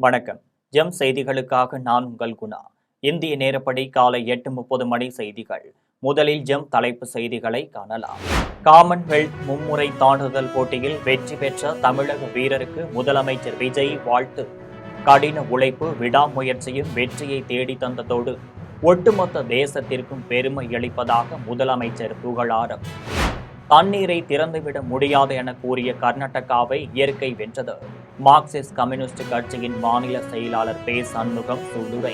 வணக்கம். ஜெம் செய்திகளுக்காக நான் உங்கள் குணா. இந்திய நேரப்படி காலை 8:30 மணி செய்திகள். முதலில் ஜெம் தலைப்பு செய்திகளை காணலாம். காமன்வெல்த் மும்முறை தாண்டுதல் போட்டியில் வெற்றி பெற்ற தமிழக வீரருக்கு முதலமைச்சர் விஜய் வாழ்த்து. கடின உழைப்பு விடாமுயற்சியும் வெற்றியை தேடி தந்ததோடு ஒட்டுமொத்த தேசத்திற்கும் பெருமை அளிப்பதாக முதலமைச்சர் புகழாரம். தண்ணீரை திறந்துவிட முடியாது என கூறிய கர்நாடகாவை இயற்கை வென்றது. மார்க்சிஸ்ட் கம்யூனிஸ்ட் கட்சியின் மாநில செயலாளர் பே சண்முகம் சூளுரை.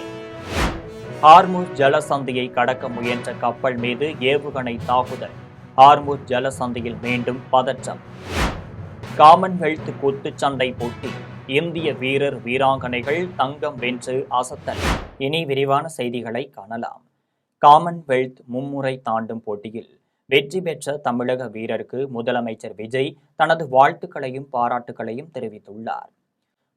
ஹார்முஸ் ஜலசந்தியை கடக்க முயன்ற கப்பல் மீது ஏவுகணை தாக்குதல். ஹார்முஸ் ஜலசந்தியில் மீண்டும் பதற்றம். காமன்வெல்த் குத்துச்சண்டை போட்டி. இந்திய வீரர் வீராங்கனைகள் தங்கம் வென்று அசத்தல். இனி விரிவான செய்திகளை காணலாம். காமன்வெல்த் மும்முறை தாண்டும் போட்டியில் வெற்றி பெற்ற தமிழக வீரருக்கு முதலமைச்சர் விஜய் தனது வாழ்த்துக்களையும் பாராட்டுகளையும் தெரிவித்துள்ளார்.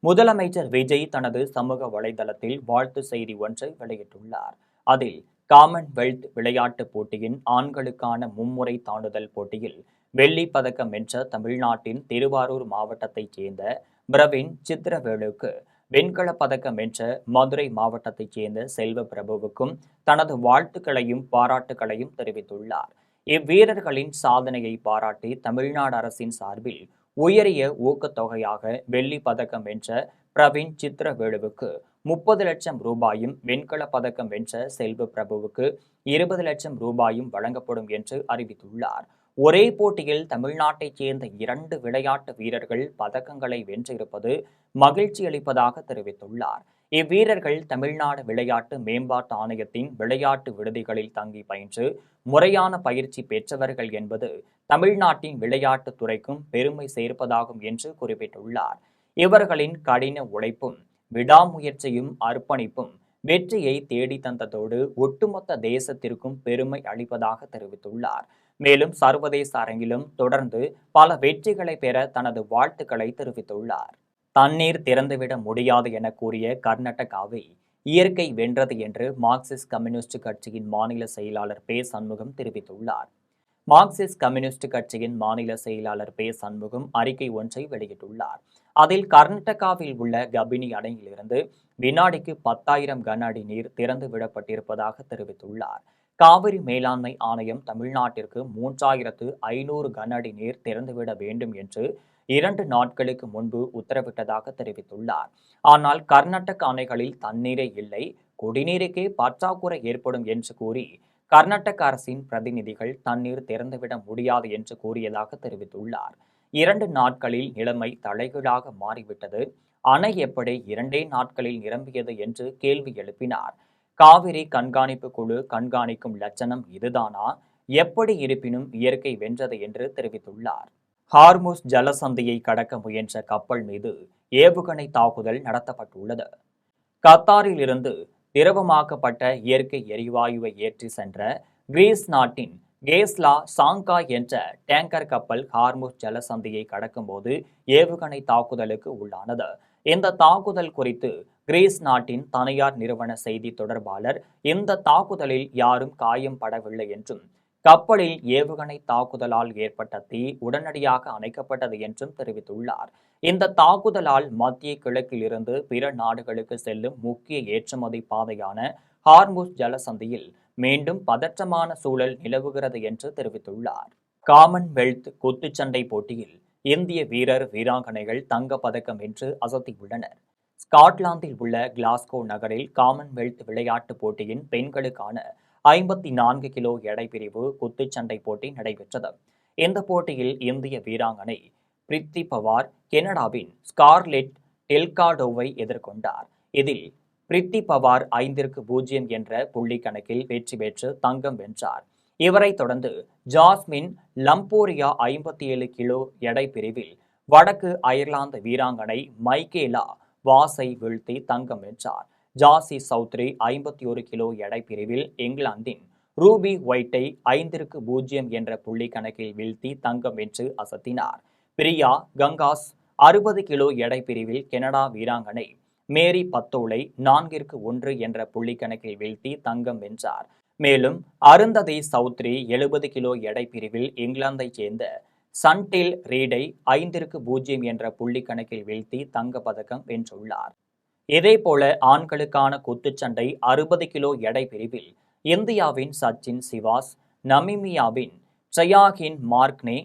முதலமைச்சர் விஜய் தனது சமூக வலைதளத்தில் வாழ்த்து செய்தி ஒன்றை வெளியிட்டுள்ளார். அதில் காமன்வெல்த் விளையாட்டுப் போட்டியின் ஆண்களுக்கான மும்முறை தாண்டுதல் போட்டியில் வெள்ளிப் பதக்கம் வென்ற தமிழ்நாட்டின் திருவாரூர் மாவட்டத்தைச் சேர்ந்த பிரவீன் சித்திரவேலுக்கு, வெண்கலப் பதக்கம் வென்ற மதுரை மாவட்டத்தைச் சேர்ந்த செல்வ பிரபுவுக்கும் தனது வாழ்த்துக்களையும் பாராட்டுகளையும் தெரிவித்துள்ளார். இவ்வீரர்களின் சாதனையை பாராட்டி தமிழ்நாடு அரசின் சார்பில் உயரிய ஊக்கத்தொகையாக வெள்ளி பதக்கம் வென்ற பிரவீன் சித்திரவேலுவுக்கு 30 லட்சம் ரூபாயும், வெண்கல பதக்கம் வென்ற செல்வ பிரபுவுக்கு 20 லட்சம் ரூபாயும் வழங்கப்படும் என்று அறிவித்துள்ளார். ஒரே போட்டியில் தமிழ்நாட்டைச் சேர்ந்த 2 விளையாட்டு வீரர்கள் பதக்கங்களை வென்றிருப்பது மகிழ்ச்சி அளிப்பதாக தெரிவித்துள்ளார். இவ்வீரர்கள் தமிழ்நாடு விளையாட்டு மேம்பாட்டு ஆணையத்தின் விளையாட்டு விடுதிகளில் தங்கி பயின்று முறையான பயிற்சி பெற்றவர்கள் என்பது தமிழ்நாட்டின் விளையாட்டுத் துறைக்கும் பெருமை சேர்ப்பதாகும் என்று குறிப்பிட்டுள்ளார். இவர்களின் கடின உழைப்பும் விடாமுயற்சியும் அர்ப்பணிப்பும் வெற்றியை தேடி தந்ததோடு ஒட்டுமொத்த தேசத்திற்கும் பெருமை அளிப்பதாக தெரிவித்துள்ளார். மேலும் சர்வதேச அரங்கிலும் தொடர்ந்து பல வெற்றிகளை பெற தனது வாழ்த்துக்களை தெரிவித்துள்ளார். தண்ணீர் திறந்துவிட முடியாது என கூறிய கர்நாடகாவை இயற்கை வென்றது என்று மார்க்சிஸ்ட் கம்யூனிஸ்ட் கட்சியின் மாநில செயலாளர் பே சண்முகம் தெரிவித்துள்ளார். மார்க்சிஸ்ட் கம்யூனிஸ்ட் கட்சியின் மாநில செயலாளர் பே சண்முகம் அறிக்கை ஒன்றை வெளியிட்டுள்ளார். அதில் கர்நாடகாவில் உள்ள கபினி அணையிலிருந்து வினாடிக்கு 10,000 கன அடி நீர் திறந்து விடப்பட்டிருப்பதாக தெரிவித்துள்ளார். காவிரி மேலாண்மை ஆணையம் தமிழ்நாட்டிற்கு 3,500 கன அடி நீர் திறந்துவிட வேண்டும் என்று 2 நாட்களுக்கு முன்பு உத்தரவிட்டதாக தெரிவித்துள்ளார். ஆனால் கர்நாடக அணைகளில் தண்ணீரே இல்லை, குடிநீருக்கே பற்றாக்குறை ஏற்படும் என்று கூறி கர்நாடக அரசின் பிரதிநிதிகள் தண்ணீர் திறந்துவிட முடியாது என்று கூறியதாக தெரிவித்துள்ளார். 2 நாட்களில் நிலைமை தலைகீழாக மாறிவிட்டது. அணை எப்படி 2 நாட்களில் நிரம்பியது என்று கேள்வி எழுப்பினார். காவிரி கண்காணிப்பு குழு கண்காணிக்கும் லட்சணம் இதுதானா? எப்படி இருப்பினும் இயற்கை வென்றது என்று தெரிவித்துள்ளார். ஹார்முஸ் ஜலசந்தியை கடக்க முயன்ற கப்பல் மீது ஏவுகணை தாக்குதல் நடத்தப்பட்டுள்ளது. கத்தாரில் இருந்து திரவமாக்கப்பட்ட இயற்கை எரிவாயுவை ஏற்றி சென்ற கிரீஸ் நாட்டின் கேஸ்லா சாங்காய் என்ற டேங்கர் கப்பல் ஹார்முஸ் ஜலசந்தியை கடக்கும்போது ஏவுகணை தாக்குதலுக்கு உள்ளானது. இந்த தாக்குதல் குறித்து கிரீஸ் நாட்டின் தனியார் நிறுவன செய்தி தொடர்பாளர், இந்த தாக்குதலில் யாரும் காயம் படவில்லை என்றும், கப்பலில் ஏவுகணை தாக்குதலால் ஏற்பட்ட தீ உடனடியாக அணைக்கப்பட்டது என்றும் தெரிவித்துள்ளார். இந்த தாக்குதலால் மத்திய கிழக்கில் இருந்து பிற நாடுகளுக்கு செல்லும் முக்கிய ஏற்றுமதி பாதையான ஹார்முஸ் ஜலசந்தியில் மீண்டும் பதற்றமான சூழல் நிலவுகிறது என்று தெரிவித்துள்ளார். காமன்வெல்த் குத்துச்சண்டை போட்டியில் இந்திய வீரர் வீராங்கனைகள் தங்க பதக்கம் வென்று அசத்தியுள்ளனர். ஸ்காட்லாந்தில் உள்ள கிளாஸ்கோ நகரில் காமன்வெல்த் விளையாட்டுப் போட்டியின் பெண்களுக்கான 54 கிலோ எடை பிரிவு குத்துச்சண்டை போட்டி நடைபெற்றது. இந்த போட்டியில் இந்திய வீராங்கனை பிரித்தி பவார் கனடாவின் ஸ்கார்லெட் டெல்காடோவை எதிர்கொண்டார். இதில் பிரித்தி பவார் 5-0 என்ற புள்ளி கணக்கில் வெற்றி பெற்று தங்கம் வென்றார். இவரை தொடர்ந்து ஜாஸ்மின் லம்போரியா 57 கிலோ எடை பிரிவில் வடக்கு அயர்லாந்து வீராங்கனை மைக்கேலா வாஸை வீழ்த்தி தங்கம் வென்றார். ஜாசி சௌத்ரி 51 கிலோ எடை பிரிவில் இங்கிலாந்தின் ரூபி ஒயிட்டை 5-0 என்ற புள்ளி கணக்கில் வீழ்த்தி தங்கம் வென்று அசத்தினார். பிரியா கங்காஸ் 60 கிலோ எடை பிரிவில் கனடா வீராங்கனை மேரி பத்தோலை 4-1 என்ற புள்ளி கணக்கில் வீழ்த்தி தங்கம் வென்றார். மேலும் அருந்ததி சௌத்ரி 70 கிலோ எடை பிரிவில் இங்கிலாந்தைச் சேர்ந்த சன்டில் ரீடை 5-0 என்ற புள்ளி கணக்கில் வீழ்த்தி தங்கப் பதக்கம் வென்றுள்ளார். இதேபோல ஆண்களுக்கான குத்துச்சண்டை 60 கிலோ எடை பிரிவில் இந்தியாவின் சச்சின் சிவாஸ், நமீபியாவின் ட்ரையாகின் மார்க்னே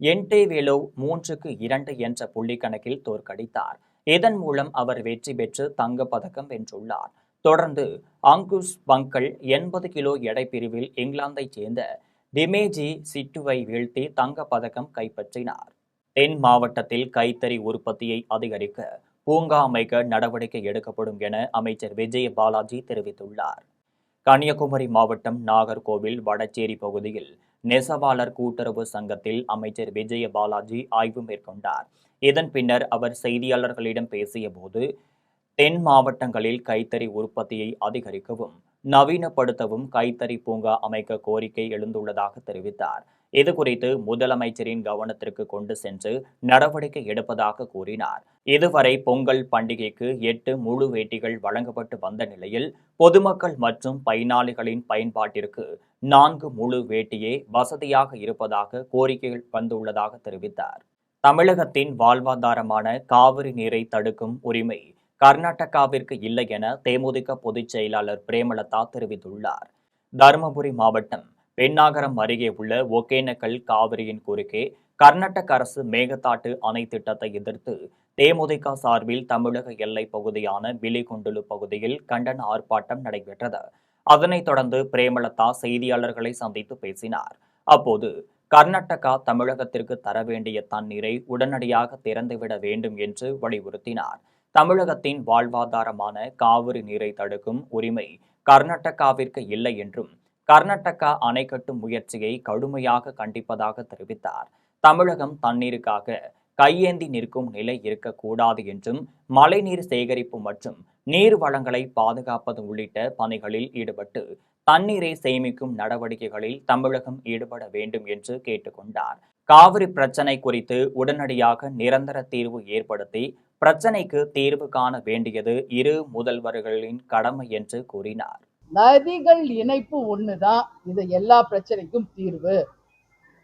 என்டேவேலோ 3-2 என்ற புள்ளி கணக்கில் தோற்கடித்தார். இதன் மூலம் அவர் வெற்றி பெற்று தங்கப் பதக்கம் வென்றுள்ளார். தொடர்ந்து அங்குஷ் பங்கல் 80 கிலோ எடை பிரிவில் இங்கிலாந்தைச் சேர்ந்த டிமேஜி சிட்டுவை வீழ்த்தி தங்கப் பதக்கம் கைப்பற்றினார். தென் மாவட்டத்தில் கைத்தறி உற்பத்தியை அதிகரிக்க பூங்கா அமைக்க நடவடிக்கை எடுக்கப்படும் என அமைச்சர் விஜய பாலாஜி தெரிவித்துள்ளார். கன்னியாகுமரி மாவட்டம் நாகர்கோவில் வடச்சேரி பகுதியில் நெசவாளர் கூட்டுறவு சங்கத்தில் அமைச்சர் விஜய பாலாஜி ஆய்வு மேற்கொண்டார். இதன் பின்னர் அவர் செய்தியாளர்களிடம் பேசியபோது, தென் மாவட்டங்களில் கைத்தறி உற்பத்தியை அதிகரிக்கவும் நவீனப்படுத்தவும் கைத்தறி பூங்கா அமைக்க கோரிக்கை எழுந்துள்ளதாக தெரிவித்தார். இதுகுறித்து முதலமைச்சரின் கவனத்திற்கு கொண்டு சென்று நடவடிக்கை எடுப்பதாக கூறினார். இதுவரை பொங்கல் பண்டிகைக்கு 8 முழு வேட்டிகள் வழங்கப்பட்டு வந்த நிலையில் பொதுமக்கள் மற்றும் பயனாளிகளின் பயன்பாட்டிற்கு 4 முழு வேட்டியே வசதியாக இருப்பதாக கோரிக்கைகள் வந்துள்ளதாக தெரிவித்தார். தமிழகத்தின் வாழ்வாதாரமான காவிரி நீரை தடுக்கும் உரிமை கர்நாடகாவிற்கு இல்லை என தேமுதிக பொதுச் செயலாளர் பிரேமலதா தெரிவித்துள்ளார். தருமபுரி மாவட்டம் பென்னாகரம் அருகே உள்ள ஒகேனக்கல் காவிரியின் குறுக்கே கர்நாடக அரசு மேகதாட்டு அணை திட்டத்தை எதிர்த்து தேமுதிக சார்பில் தமிழக எல்லைப் பகுதியான பிலிகுண்டுலு பகுதியில் கண்டன ஆர்ப்பாட்டம் நடைபெற்றது. அதனைத் தொடர்ந்து பிரேமலதா செய்தியாளர்களை சந்தித்து பேசினார். அப்போது கர்நாடகா தமிழகத்திற்கு தர வேண்டிய தண்ணீரை உடனடியாக திறந்துவிட வேண்டும் என்று வலியுறுத்தினார். தமிழகத்தின் வாழ்வாதாரமான காவிரி நீரை தடுக்கும் உரிமை கர்நாடகாவிற்கு இல்லை என்றும் கர்நாடகா அணை கட்டும் முயற்சியை கடுமையாக கண்டிப்பதாக தெரிவித்தார். தமிழகம் தண்ணீருக்காக கையேந்தி நிற்கும் நிலை இருக்கக்கூடாது என்றும் மழைநீர் சேகரிப்பு மற்றும் நீர் வளங்களை பாதுகாப்பது உள்ளிட்ட பணிகளில் ஈடுபட்டு தண்ணீரை சேமிக்கும் நடவடிக்கைகளில் தமிழகம் ஈடுபட வேண்டும் என்று கேட்டுக்கொண்டார். காவிரி பிரச்சினை குறித்து உடனடியாக நிரந்தர தீர்வு ஏற்படுத்தி பிரச்சினைக்கு தீர்வு காண வேண்டியது இரு முதல்வர்களின் கடமை என்று கூறினார். நதிகள் இணைப்பு ஒண்ணுதான் இது எல்லா பிரச்சனைக்கும் தீர்வு.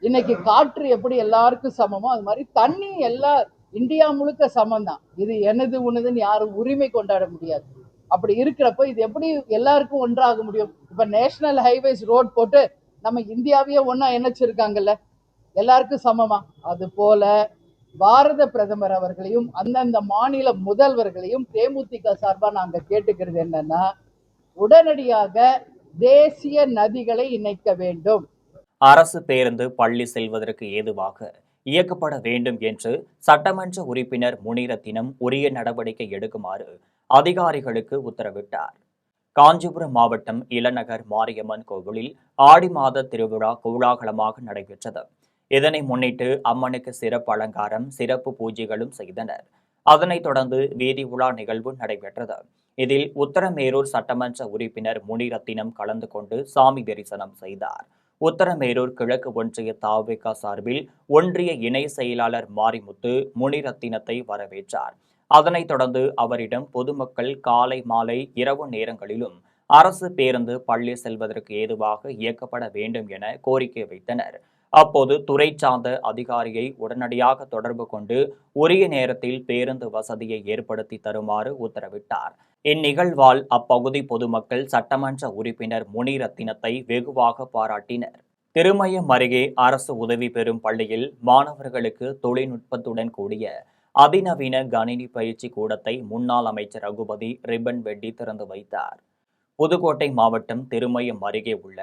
இன்னைக்கு காற்று எப்படி எல்லாருக்கும் சமமோ அது மாதிரி தண்ணி எல்லா இந்தியா முழுக்க சமம் தான். இது எனது உனதுன்னு யாரும் உரிமை கொண்டாட முடியாது. அப்படி இருக்கிறப்ப இது எப்படி எல்லாருக்கும் ஒன்றாக முடியும்? இப்ப நேஷனல் ஹைவேஸ் ரோட் போட்டு நம்ம இந்தியாவையே ஒன்னா இணைச்சிருக்காங்கல்ல, எல்லாருக்கும் சமமா? அது போல பாரத பிரதமர் அவர்களையும் அந்தந்த மாநில முதல்வர்களையும் தேமுதிக சார்பா நாங்க கேட்டுக்கிறது என்னன்னா, உடனடியாக தேசிய நதிகளை இணைக்க வேண்டும். அரசு பேருந்து பள்ளி செல்வதற்கு ஏதுவாக இயக்கப்பட வேண்டும் என்று சட்டமன்ற உறுப்பினர் முனிரத்தினம் உரிய நடவடிக்கை எடுக்குமாறு அதிகாரிகளுக்கு உத்தரவிட்டார். காஞ்சிபுரம் மாவட்டம் இளநகர் மாரியம்மன் கோவிலில் ஆடி மாத திருவிழா கோலாகலமாக நடைபெற்றது. இதனை முன்னிட்டு அம்மனுக்கு சிறப்பு அலங்காரம், சிறப்பு பூஜைகளும் செய்தனர். அதனைத் தொடர்ந்து வீதி உலா நிகழ்வு நடைபெற்றது. இதில் உத்தரமேரூர் சட்டமன்ற உறுப்பினர் முனிரத்தினம் கலந்து கொண்டு சாமி தரிசனம் செய்தார். உத்தரமேரூர் கிழக்கு ஒன்றிய தாவேகா சார்பில் ஒன்றிய இணை செயலாளர் மாரிமுத்து முனிரத்தினத்தை வரவேற்றார். அதனைத் தொடர்ந்து அவரிடம் பொதுமக்கள் காலை மாலை இரவு நேரங்களிலும் அரசு பேருந்து பள்ளி செல்வதற்கு ஏதுவாக இயக்கப்பட வேண்டும் என கோரிக்கை வைத்தனர். அப்போது துறை சார்ந்த அதிகாரியை உடனடியாக தொடர்பு கொண்டு உரிய நேரத்தில் பேருந்து வசதியை ஏற்படுத்தி தருமாறு உத்தரவிட்டார். இந்நிகழ்வால் அப்பகுதி பொதுமக்கள் சட்டமன்ற உறுப்பினர் முனிரத்தினத்தை வெகுவாக பாராட்டினர். திருமயம் அருகே அரசு உதவி பெறும் பள்ளியில் மாணவர்களுக்கு தொழில்நுட்பத்துடன் கூடிய அதிநவீன கணினி பயிற்சி கூடத்தை முன்னாள் அமைச்சர் ரகுபதி ரிப்பன் வெட்டி திறந்து வைத்தார். புதுக்கோட்டை மாவட்டம் திருமயம் அருகே உள்ள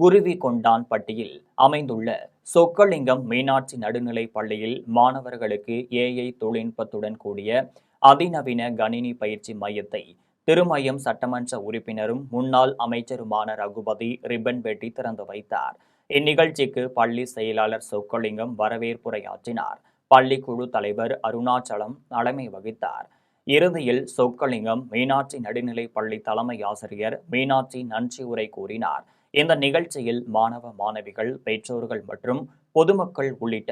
குருவிகொண்டான்பட்டியில் அமைந்துள்ள சொக்கலிங்கம் மீனாட்சி நடுநிலைப் பள்ளியில் மாணவர்களுக்கு ஏஐ தொழில்நுட்பத்துடன் கூடிய அதிநவீன கணினி பயிற்சி மையத்தை திருமயம் சட்டமன்ற உறுப்பினரும் முன்னாள் அமைச்சருமான ரகுபதி ரிப்பன் வெட்டி திறந்து வைத்தார். இந்நிகழ்ச்சிக்கு பள்ளி செயலாளர் சொக்கலிங்கம் வரவேற்புரையாற்றினார். பள்ளிக்குழு தலைவர் அருணாச்சலம் தலைமை வகித்தார். இறுதியில் சொக்கலிங்கம் மீனாட்சி நடுநிலைப் பள்ளி தலைமை ஆசிரியர் மீனாட்சி நன்றி உரை கூறினார். இந்த நிகழ்ச்சியில் மாணவ மாணவிகள், பெற்றோர்கள் மற்றும் பொதுமக்கள் உள்ளிட்ட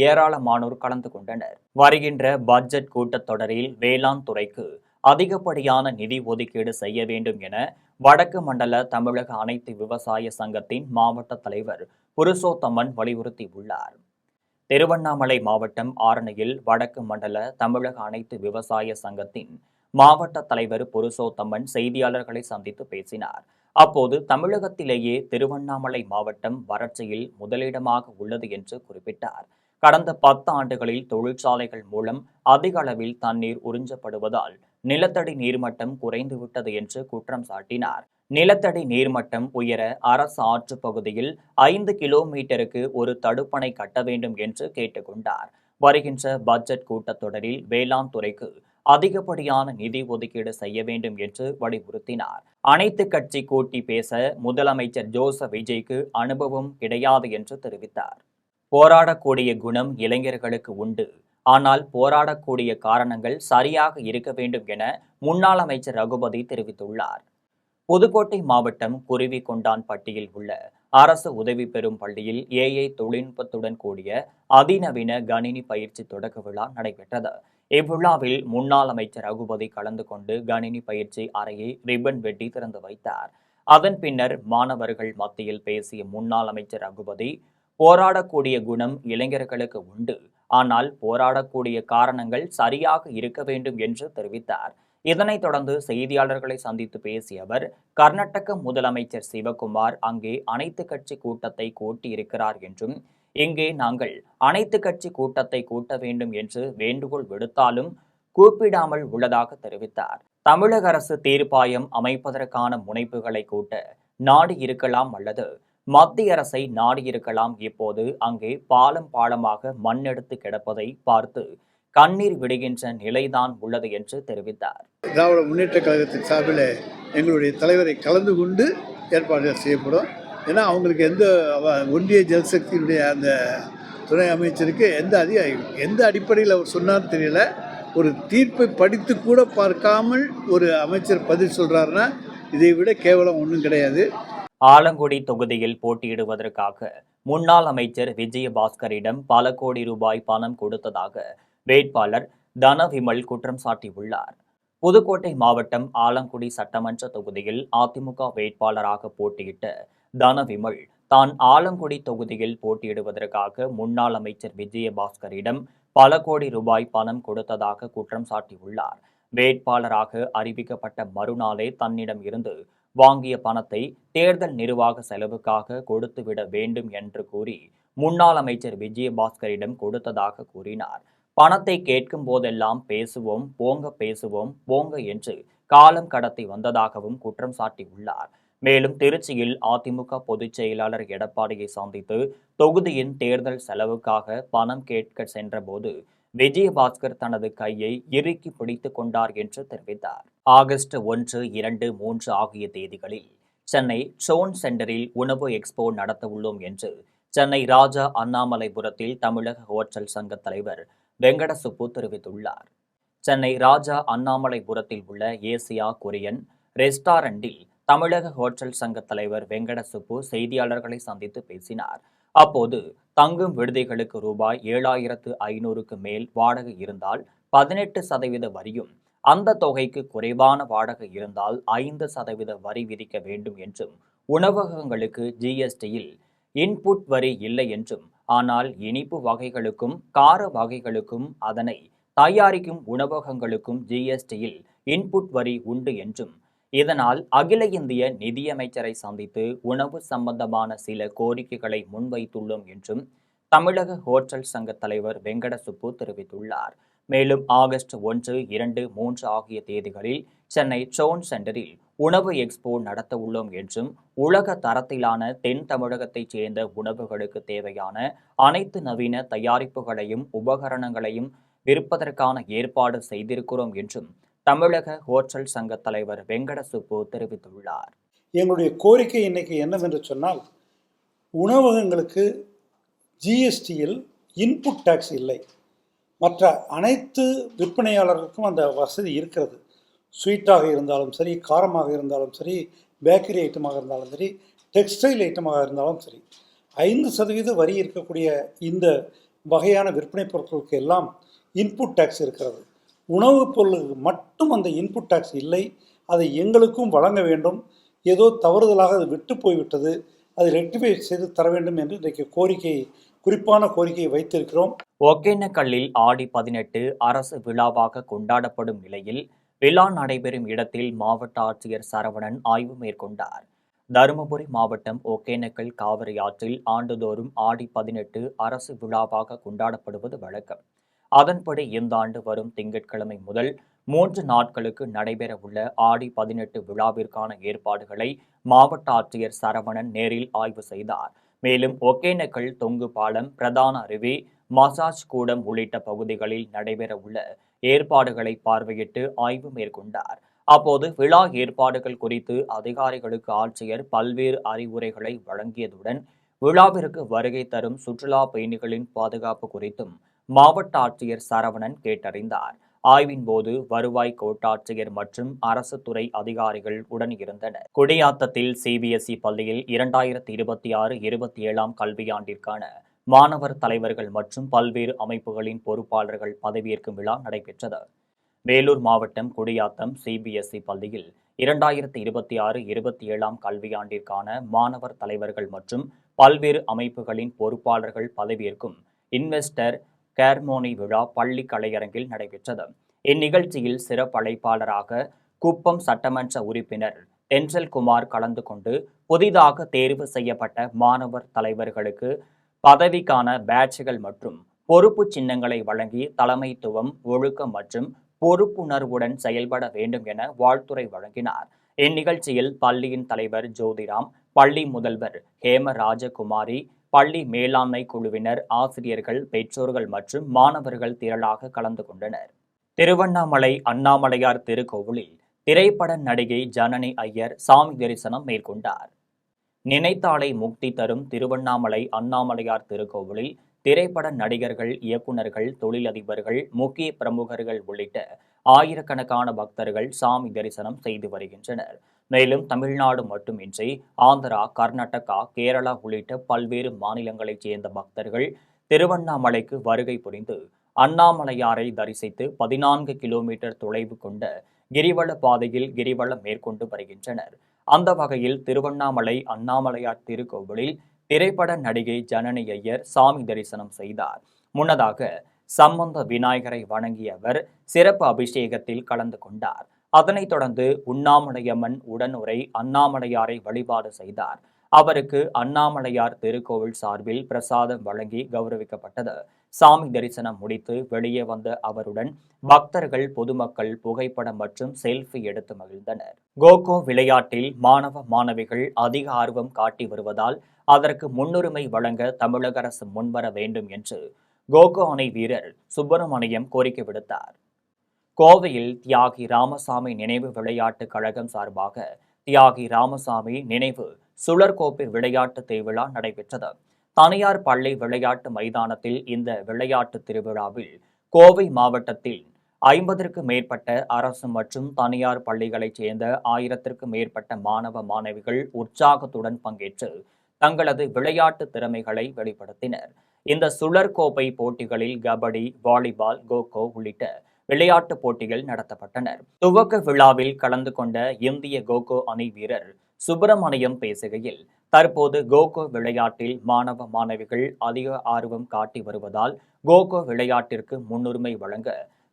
ஏராளமானோர் கலந்து கொண்டனர். வருகின்ற பட்ஜெட் கூட்டத்தொடரில் வேளாண் துறைக்கு அதிகப்படியான நிதி ஒதுக்கீடு செய்ய வேண்டும் என வடக்கு மண்டல தமிழக அனைத்து விவசாய சங்கத்தின் மாவட்ட தலைவர் புருஷோத்தமன் வலியுறுத்தியுள்ளார். திருவண்ணாமலை மாவட்டம் ஆரணியில் வடக்கு மண்டல தமிழக அனைத்து விவசாய சங்கத்தின் மாவட்ட தலைவர் புருஷோத்தமன் செய்தியாளர்களை சந்தித்து பேசினார். அப்போது தமிழகத்திலேயே திருவண்ணாமலை மாவட்டம் வறட்சியில் முதலிடமாக உள்ளது என்று குறிப்பிட்டார். கடந்த 10 ஆண்டுகளில் தொழிற்சாலைகள் மூலம் அதிக அளவில் தண்ணீர் உறிஞ்சப்படுவதால் நிலத்தடி நீர்மட்டம் குறைந்துவிட்டது என்று குற்றம் சாட்டினார். நிலத்தடி நீர்மட்டம் உயர அரசு ஆற்று பகுதியில் 5 கிலோமீட்டருக்கு ஒரு தடுப்பணை கட்ட வேண்டும் என்று கேட்டுக்கொண்டார். வருகின்ற பட்ஜெட் கூட்டத்தொடரில் வேளாண் துறைக்கு அதிகப்படியான நிதி ஒதுக்கீடு செய்ய வேண்டும் என்று வலியுறுத்தினார். அனைத்து கட்சி கூட்டி பேச முதலமைச்சர் ஜோசப் விஜய்க்கு அனுபவம் கிடையாது என்று தெரிவித்தார். போராடக்கூடிய குணம் இளைஞர்களுக்கு உண்டு. ஆனால் போராடக்கூடிய காரணங்கள் சரியாக இருக்க வேண்டும் என முன்னாள் அமைச்சர் ரகுபதி தெரிவித்துள்ளார். புதுக்கோட்டை மாவட்டம் குருவிகொண்டான்பட்டியில் உள்ள அரசு உதவி பெறும் பள்ளியில் ஏஐ தொழில்நுட்பத்துடன் கூடிய அதிநவீன கணினி பயிற்சி தொடக்க விழா நடைபெற்றது. இவ்விழாவில் முன்னாள் அமைச்சர் ரகுபதி கலந்து கொண்டு கணினி பயிற்சி அறையை ரிப்பன் வெட்டி திறந்து வைத்தார். அதன் பின்னர் மாணவர்கள் மத்தியில் பேசிய முன்னாள் அமைச்சர் ரகுபதி, போராடக்கூடிய குணம் இளைஞர்களுக்கு உண்டு. ஆனால் போராடக்கூடிய காரணங்கள் சரியாக இருக்க வேண்டும் என்று தெரிவித்தார். இதனைத் தொடர்ந்து செய்தியாளர்களை சந்தித்து பேசிய அவர், கர்நாடக முதலமைச்சர் சிவகுமார் அங்கே அனைத்து கட்சி கூட்டத்தை கூட்டியிருக்கிறார் என்றும், இங்கே நாங்கள் அனைத்து கட்சி கூட்டத்தை கூட்ட வேண்டும் என்று வேண்டுகோள் விடுத்தாலும் கூப்பிடாமல் உள்ளதாக தெரிவித்தார். தமிழக அரசு தீர்ப்பாயம் அமைப்பதற்கான முனைப்புகளை கூட்ட நாடு இருக்கலாம் அல்லது மத்திய அரசை நாடியிருக்கலாம். இப்போது அங்கே பாலம் பாலமாக மண்ணெடுத்து கிடப்பதை பார்த்து கண்ணீர் விடுகின்ற நிலைதான் உள்ளது என்று தெரிவித்தார். திராவிட முன்னேற்ற கழகத்தின் சார்பில் எங்களுடைய தலைவரை கலந்து கொண்டு ஏற்பாடுகள் செய்யப்படும். ஏன்னா அவங்களுக்கு ஒன்றிய ஜல்சக்தியினுடைய அந்த துணை அமைச்சருக்கு எந்த அடிப்படையில் அவர் சொன்னார்னு தெரியல. ஒரு தீர்ப்பை படித்து கூட பார்க்காமல் ஒரு அமைச்சர் பதில் சொல்றாருன்னா இதை விட கேவலம் ஒன்றும் கிடையாது. ஆலங்குடி தொகுதியில் போட்டியிடுவதற்காக முன்னாள் அமைச்சர் விஜயபாஸ்கரிடம் பல கோடி ரூபாய் பணம் கொடுத்ததாக வேட்பாளர் தனவிமல் குற்றம் சாட்டியுள்ளார். புதுக்கோட்டை மாவட்டம் ஆலங்குடி சட்டமன்ற தொகுதியில் அதிமுக வேட்பாளராக போட்டியிட்ட தனவிமல் தான் ஆலங்குடி தொகுதியில் போட்டியிடுவதற்காக முன்னாள் அமைச்சர் விஜயபாஸ்கரிடம் பல கோடி ரூபாய் பணம் கொடுத்ததாக குற்றம் சாட்டியுள்ளார். வேட்பாளராக அறிவிக்கப்பட்ட மறுநாளே தன்னிடம் இருந்து வாங்கிய பணத்தை தேர்தல் நிர்வாக செலவுக்காக கொடுத்துவிட வேண்டும் என்று கூறி முன்னாள் அமைச்சர் விஜயபாஸ்கரிடம் கொடுத்ததாக கூறினார். பணத்தை கேட்கும் போதெல்லாம் பேசுவோம் போங்க என்று காலம் கடத்தி வந்ததாகவும் குற்றம் சாட்டியுள்ளார். மேலும் திருச்சியில் அதிமுக பொதுச் செயலாளர் எடப்பாடியை சந்தித்து தொகுதியின் தேர்தல் செலவுக்காக பணம் கேட்க சென்றபோது விஜயபாஸ்கர் தனது கையை இறுக்கி பிடித்துக் கொண்டார் என்று தெரிவித்தார். ஆகஸ்ட் 1, 2, 3 ஆகிய தேதிகளில் சென்னை ஷோன் சென்டரில் உணவு எக்ஸ்போ நடத்த உள்ளோம் என்று சென்னை ராஜா அண்ணாமலைபுரத்தில் தமிழக ஹோட்டல் சங்க தலைவர் வெங்கடசுப்பு தெரிவித்துள்ளார். சென்னை ராஜா அண்ணாமலைபுரத்தில் உள்ள ஏசியா கொரியன் ரெஸ்டாரண்டில் தமிழக ஹோட்டல் சங்க தலைவர் வெங்கடசுப்பு செய்தியாளர்களை சந்தித்து பேசினார். அப்போது தங்கும் விடுதிகளுக்கு ரூபாய் 7,500க்கு மேல் வாடகை இருந்தால் 18% வரியும், அந்த தொகைக்கு குறைவான வாடகை இருந்தால் 5% வரி விதிக்க வேண்டும் என்றும், உணவகங்களுக்கு ஜிஎஸ்டியில் இன்புட் வரி இல்லை என்றும், ஆனால் இனிப்பு வகைகளுக்கும் கார வகைகளுக்கும் அதனை தயாரிக்கும் உணவகங்களுக்கும் ஜிஎஸ்டியில் இன்புட் வரி உண்டு என்றும், இதனால் அகில இந்திய நிதியமைச்சரை சந்தித்து உணவு சம்பந்தமான சில கோரிக்கைகளை முன்வைத்துள்ளோம் என்றும் தமிழக ஹோட்டல் சங்க தலைவர் வெங்கடசுப்பு தெரிவித்துள்ளார். மேலும் ஆகஸ்ட் 1, 2, 3 ஆகிய தேதிகளில் சென்னை ஷோன் சென்டரில் உணவு எக்ஸ்போ நடத்த உள்ளோம் என்றும், உலக தரத்திலான தென் தமிழகத்தைச் சேர்ந்த உணவுகளுக்கு தேவையான அனைத்து நவீன தயாரிப்புகளையும் உபகரணங்களையும் விற்பதற்கான ஏற்பாடு செய்திருக்கிறோம் என்றும் தமிழக ஹோட்டல் சங்க தலைவர் வெங்கடசுப்பு தெரிவித்துள்ளார். எங்களுடைய கோரிக்கை இன்னைக்கு என்னவென்று சொன்னால், உணவகங்களுக்கு ஜிஎஸ்டியில் இன்புட் டேக்ஸ் இல்லை. மற்ற அனைத்து விற்பனையாளர்களுக்கும் அந்த வசதி இருக்கிறது. ஸ்வீட்டாக இருந்தாலும் சரி, காரமாக இருந்தாலும் சரி, பேக்கரி ஐட்டமாக இருந்தாலும் சரி, டெக்ஸ்டைல் ஐட்டமாக இருந்தாலும் சரி, 5% வரி இருக்கக்கூடிய இந்த வகையான விற்பனை பொருட்களுக்கு எல்லாம் இன்புட் டேக்ஸ் இருக்கிறது. உணவுப் பொருளுக்கு மட்டும் அந்த இன்புட் டேக்ஸ் இல்லை. அதை எங்களுக்கும் வழங்க வேண்டும். ஏதோ தவறுதலாக அது விட்டு போய்விட்டது, அதை ரெக்டிஃபை செய்து தர வேண்டும் என்று இன்றைக்கு குறிப்பான கோரிக்கையை வைத்திருக்கிறோம். ஒகேனக்கல்லில் ஆடி 18 அரசு விழாவாக கொண்டாடப்படும் நிலையில் விழா நடைபெறும் இடத்தில் மாவட்ட ஆட்சியர் சரவணன் ஆய்வு மேற்கொண்டார். தருமபுரி மாவட்டம் ஒகேனக்கல் காவிரி ஆற்றில் ஆண்டுதோறும் ஆடி 18 அரசு விழாவாக கொண்டாடப்படுவது வழக்கம். அதன்படி இந்த ஆண்டு வரும் திங்கட்கிழமை முதல் 3 நாட்களுக்கு நடைபெறவுள்ள ஆடி 18 விழாவிற்கான ஏற்பாடுகளை மாவட்ட ஆட்சியர் சரவணன் நேரில் ஆய்வு செய்தார். மேலும் ஒகேனக்கல் தொங்கு பாலம், பிரதான அருவி, மசாஜ் கூடம் உள்ளிட்ட பகுதிகளில் நடைபெறவுள்ள ஏற்பாடுகளை பார்வையிட்டு ஆய்வு மேற்கொண்டார். அப்போது விழா ஏற்பாடுகள் குறித்து அதிகாரிகளுக்கு ஆட்சியர் பல்வேறு அறிவுரைகளை வழங்கியதுடன் விழாவிற்கு வருகை தரும் சுற்றுலா பயணிகளின் பாதுகாப்பு குறித்தும் மாவட்ட ஆட்சியர் சரவணன் கேட்டறிந்தார். ஆய்வின் போது வருவாய் கோட்டாட்சியர் மற்றும் அரசு துறை அதிகாரிகள் உடன் இருந்தனர். குடியாத்தத்தில் சிபிஎஸ்இ பள்ளியில் 2026-27 கல்வியாண்டிற்கான மாணவர் தலைவர்கள் மற்றும் பல்வேறு அமைப்புகளின் பொறுப்பாளர்கள் பதவியேற்கும் விழா நடைபெற்றது. வேலூர் மாவட்டம் குடியாத்தம் சிபிஎஸ்இ பள்ளியில் 2026-27 கல்வியாண்டிற்கான மாணவர் தலைவர்கள் மற்றும் பல்வேறு அமைப்புகளின் பொறுப்பாளர்கள் பதவியேற்கும் இன்வெஸ்டர் கேர்மோனி விழா பள்ளி கலையரங்கில் நடைபெற்றது. இந்நிகழ்ச்சியில் சிறப்பு அழைப்பாளராக குப்பம் சட்டமன்ற உறுப்பினர் தென்றல் குமார் கலந்து கொண்டு புதிதாக தேர்வு செய்யப்பட்ட மாணவர் தலைவர்களுக்கு பதவிக்கான பேட்ஜ்கள் மற்றும் பொறுப்பு சின்னங்களை வழங்கி தலைமைத்துவம், ஒழுக்கம் மற்றும் பொறுப்புணர்வுடன் செயல்பட வேண்டும் என வாழ்த்துரை வழங்கினார். இந்நிகழ்ச்சியில் பள்ளியின் தலைவர் ஜோதிராம், பள்ளி முதல்வர் ஹேமராஜகுமாரி, பள்ளி மேலாண்மை குழுவினர், ஆசிரியர்கள், பெற்றோர்கள் மற்றும் மாணவர்கள் திரளாக கலந்து கொண்டனர். திருவண்ணாமலை அண்ணாமலையார் திருக்கோவிலில் திரைப்பட நடிகை ஜனனி ஐயர் சாமி தரிசனம் மேற்கொண்டார். நினைத்தாலே முக்தி தரும் திருவண்ணாமலை அண்ணாமலையார் திருக்கோவிலில் திரைப்பட நடிகர்கள், இயக்குநர்கள், தொழிலதிபர்கள், முக்கிய பிரமுகர்கள் உள்ளிட்ட ஆயிரக்கணக்கான பக்தர்கள் சாமி தரிசனம் செய்து வருகின்றனர். மேலும் தமிழ்நாடு மட்டுமின்றி ஆந்திரா, கர்நாடகா, கேரளா உள்ளிட்ட பல்வேறு மாநிலங்களைச் சேர்ந்த பக்தர்கள் திருவண்ணாமலைக்கு வருகை புரிந்து அண்ணாமலையாரை தரிசித்து 14 கிலோமீட்டர் தொலைவு கொண்ட கிரிவல பாதையில் கிரிவலம் மேற்கொண்டு வருகின்றனர். அந்த வகையில் திருவண்ணாமலை அண்ணாமலையார் திருக்கோவிலில் திரைப்பட நடிகை ஜனனி ஐயர் சாமி தரிசனம் செய்தார். முன்னதாக சம்பந்த விநாயகரை வணங்கிய அவர் சிறப்பு அபிஷேகத்தில் கலந்து கொண்டார். அதனைத் தொடர்ந்து உண்ணாமலையம்மன் உடனுரை அண்ணாமலையாரை வழிபாடு செய்தார். அவருக்கு அண்ணாமலையார் திருக்கோவில் சார்பில் பிரசாதம் வழங்கி கௌரவிக்கப்பட்டது. சாமி தரிசனம் முடித்து வெளியே வந்த அவருடன் பக்தர்கள், பொதுமக்கள் புகைப்படம் மற்றும் செல்ஃபி எடுத்து மகிழ்ந்தனர். கோகோ விளையாட்டில் மாணவ மாணவிகள் அதிக ஆர்வம் காட்டி வருவதால் அதற்கு முன்னுரிமை வழங்க தமிழக அரசு முன்வர வேண்டும் என்று கோகோ அணி வீரர் சுப்பிரமணியம் கோரிக்கை விடுத்தார். கோவையில் தியாகி ராமசாமி நினைவு விளையாட்டு கழகம் சார்பாக தியாகி ராமசாமி நினைவு சுழற்கோப்பை விளையாட்டு திருவிழா நடைபெற்றது. தனியார் பள்ளி விளையாட்டு மைதானத்தில் இந்த விளையாட்டு திருவிழாவில் கோவை மாவட்டத்தில் 50க்கும் மேற்பட்ட அரசு மற்றும் தனியார் பள்ளிகளைச் சேர்ந்த 1000க்கும் மேற்பட்ட மாணவ மாணவிகள் உற்சாகத்துடன் பங்கேற்று தங்களது விளையாட்டு திறமைகளை வெளிப்படுத்தினர். இந்த சுழற்கோப்பை போட்டிகளில் கபடி, வாலிபால், கோகோ உள்ளிட்ட விளையாட்டு போட்டிகள் நடத்தப்பட்டன. துவக்க விழாவில் கலந்து கொண்ட இந்திய கோகோ அணி வீரர் சுப்பிரமணியம் பேசுகையில், தற்போது கோகோ விளையாட்டில் மாணவ மாணவிகள் அதிக ஆர்வம் காட்டி வருவதால் கோகோ விளையாட்டிற்கு முன்னுரிமை வழங்க